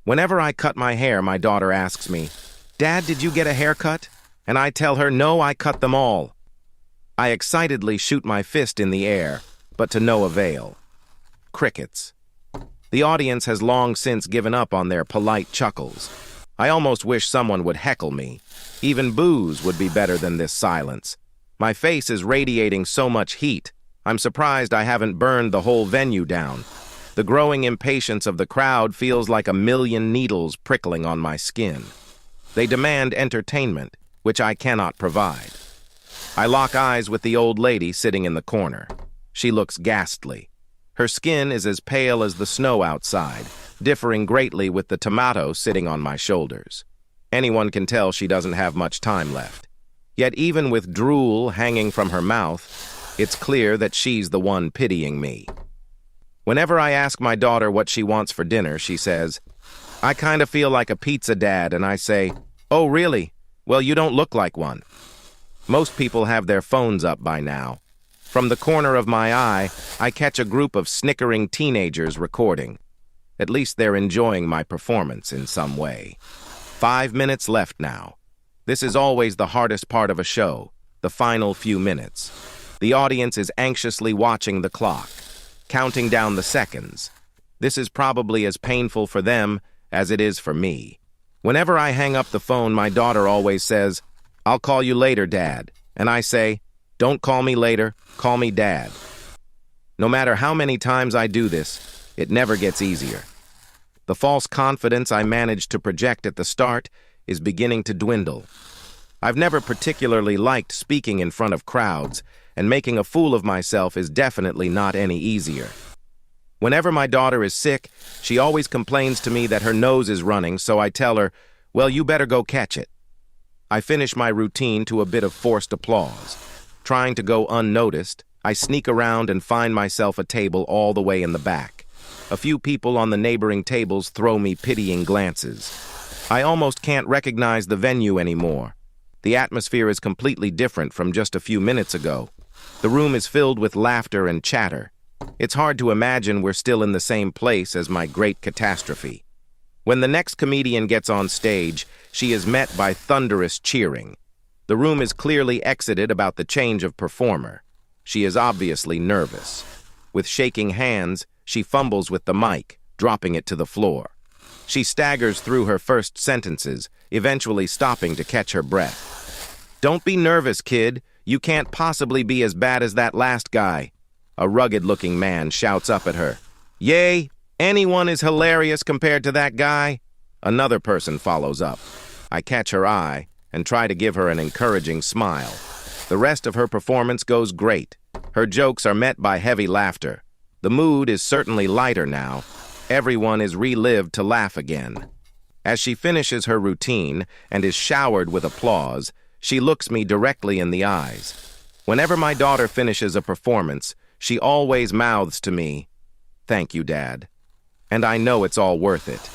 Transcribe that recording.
Whenever I cut my hair, my daughter asks me, "Dad, did you get a haircut?" And I tell her, "No, I cut them all." I excitedly shoot my fist in the air, but to no avail. Crickets. The audience has long since given up on their polite chuckles. I almost wish someone would heckle me. Even boos would be better than this silence. My face is radiating so much heat, I'm surprised I haven't burned the whole venue down. The growing impatience of the crowd feels like a million needles prickling on my skin. They demand entertainment, which I cannot provide. I lock eyes with the old lady sitting in the corner. She looks ghastly. Her skin is as pale as the snow outside, differing greatly with the tomato sitting on my shoulders. Anyone can tell she doesn't have much time left. Yet even with drool hanging from her mouth, it's clear that she's the one pitying me. Whenever I ask my daughter what she wants for dinner, she says, "I kind of feel like a pizza, Dad," and I say, "Oh, really? Well, you don't look like one." Most people have their phones up by now. From the corner of my eye, I catch a group of snickering teenagers recording. At least they're enjoying my performance in some way. 5 minutes left now. This is always the hardest part of a show, the final few minutes. The audience is anxiously watching the clock, counting down the seconds. This is probably as painful for them as it is for me. Whenever I hang up the phone, my daughter always says, "I'll call you later, Dad." And I say, "Don't call me later, call me Dad." No matter how many times I do this, it never gets easier. The false confidence I managed to project at the start is beginning to dwindle. I've never particularly liked speaking in front of crowds, and making a fool of myself is definitely not any easier. Whenever my daughter is sick, she always complains to me that her nose is running, so I tell her, "Well, you better go catch it." I finish my routine to a bit of forced applause. Trying to go unnoticed, I sneak around and find myself a table all the way in the back. A few people on the neighboring tables throw me pitying glances. I almost can't recognize the venue anymore. The atmosphere is completely different from just a few minutes ago. The room is filled with laughter and chatter. It's hard to imagine we're still in the same place as my great catastrophe. When the next comedian gets on stage, she is met by thunderous cheering. The room is clearly exited about the change of performer. She is obviously nervous. With shaking hands, she fumbles with the mic, dropping it to the floor. She staggers through her first sentences, eventually stopping to catch her breath. "Don't be nervous, kid. You can't possibly be as bad as that last guy." A rugged-looking man shouts up at her. "Yay, anyone is hilarious compared to that guy." Another person follows up. I catch her eye and try to give her an encouraging smile. The rest of her performance goes great. Her jokes are met by heavy laughter. The mood is certainly lighter now. Everyone is relived to laugh again. As she finishes her routine and is showered with applause, she looks me directly in the eyes. Whenever my daughter finishes a performance, she always mouths to me, "Thank you, Dad." And I know it's all worth it.